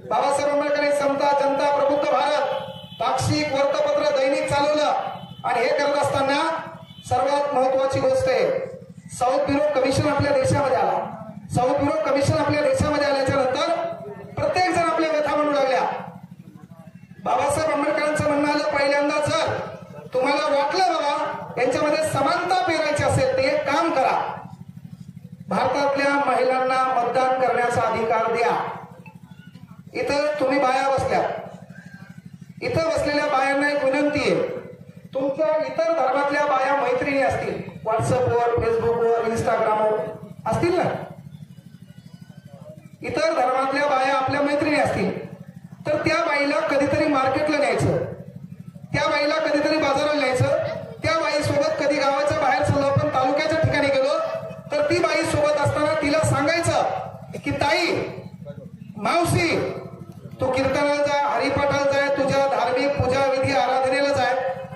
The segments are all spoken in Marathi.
बाबासाहेब आंबेडकरांनी समता, जनता, प्रबुद्ध भारत पाक्षिक वृत्तपत्र दैनिक चालवलं आणि हे करत असताना सर्वात महत्वाची गोष्ट आहे साऊथ ब्युरो कमिशन आपल्या देशामध्ये आला. साऊथ ब्युरो कमिशन आपल्या देशामध्ये आल्याच्या नंतर प्रत्येक जण आपल्या व्यथा म्हणू लागल्या. बाबासाहेब आंबेडकरांचं म्हणणं आलं पहिल्यांदा जर तुम्हाला वाटलं बाबा यांच्यामध्ये समानता पेरायची असेल तर एक काम करा, भारतातल्या महिलांना मतदान करण्याचा अधिकार द्या. इथं तुम्ही बाया बसल्या, इथं बसलेल्या बायांना एक विनंती आहे, तुमच्या इतर धर्मातल्या बाया मैत्रिणी असतील, व्हॉट्सअपवर, फेसबुकवर, इंस्टाग्रामवर असतील ना, इतर धर्मातल्या बाया आपल्या मैत्रिणी असतील तर त्या बाईला कधीतरी मार्केटला न्यायचं, त्या बाईला कधीतरी बाजाराला न्यायचं. त्या बाईसोबत कधी गावाच्या बाहेर चाललो आपण, तालुक्याच्या ठिकाणी गेलो तर ती बाई सोबत असताना तिला सांगायचं की ताई, मावशी, तू कीर्तनाला जाय, हरिपाठाला जाय, तुझ्या धार्मिक पूजा विधी आराधनेला जाय,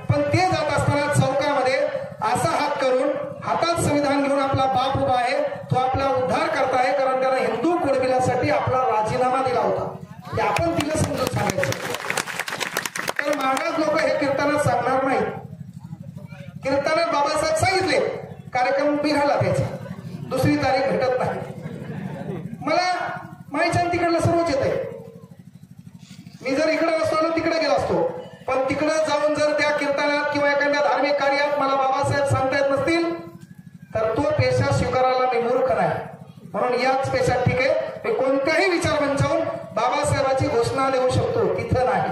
पण ते जात असताना चौकामध्ये असा हात करून, हातात संविधान घेऊन आपला बाप उभा आहे, तो आपला उद्धार करताय, कारण त्यानं हिंदू कुळबिलासाठी आपला राजीनामा दिला होता. ते आपण तिला समजून सांगायचं. तर महाराज लोक हे कीर्तनात सांगणार नाही. कीर्तनात बाबासाहेब सांगितले कार्यक्रम बिघाडला द्यायचा, दुसरी तारीख भेटत नाही. मला माईच्या तिकडलं सर्वच येत आहे. मी जर इकडे नसतो तिकडे गेलो असतो, पण तिकडे जाऊन जर त्या कीर्तनात किंवा एखाद्या धार्मिक कार्यात मला बाबासाहेब सांगता येत नसतील तर तो पेशा स्वीकारायला मी मूर्ख नाही. म्हणून याच पेशात ठीक आहे, मी कोणत्याही विचार मंचावून बाबासाहेबाची घोषणा देऊ शकतो, तिथं नाही.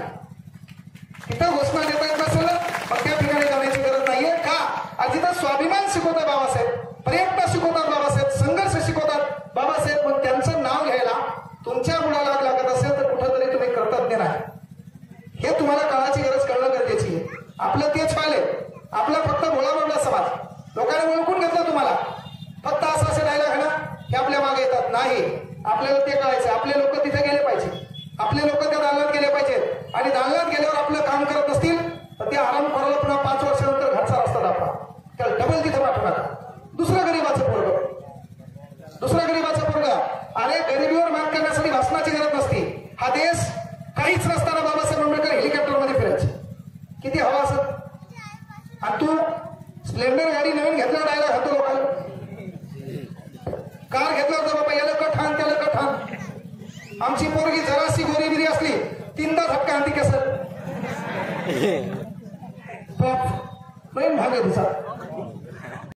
तिथं घोषणा देता येत नसेल मग त्या ठिकाणी जाण्याची गरज नाहीये. का? आज तिथं स्वाभिमान शिकवतात बाबासाहेब, प्रेरणा शिकवतात बाबासाहेब, संघर्ष शिकवतात बाबासाहेब, पण त्यांचं नाव घ्यायला तुमच्या मुलाला लागत असेल तर कुठंतरी तुम्ही कृतज्ञ नाही. हे तुम्हाला काळाची गरज कळणं गरजेची आहे. आपलं तेच पाहिले, आपला फक्त भोळा समाज लोकांनी ओळखून घेतलं तुम्हाला, फक्त असं असे डायलॉग आहे ना हे आपल्या मागे येतात. नाही, आपल्याला ते कळायचं, आपले लोक तिथे गेले पाहिजे, आपले लोक त्या दालनात गेले पाहिजेत, आणि दालनात गेल्यावर आपलं काम करत नसतील तर ते आराम करायला पुन्हा 5 वर्षानंतर घरचा रस्ता दाखवा, त्याला डबल तिथे पाठवू नका. दुसऱ्या गरीबाचं पोरग, अरे गरिबीवर मात करण्यासाठी भाषणाची गरज नसती. हा देश काहीच नसताना बाबासाहेब आंबेडकर हेलिकॉप्टरमध्ये फिरायचे, किती हवा असत. आणि तू स्प्लेंडर गाडी नवीन घेतला डायला खातो लोकांना, कार घेतला होता बाबा, याला कठान त्याला कठान. आमची पोरगी जराशी गोरीबिरी असली 3दा धक्का आणती कसं नवीन भाग आहे तुझा.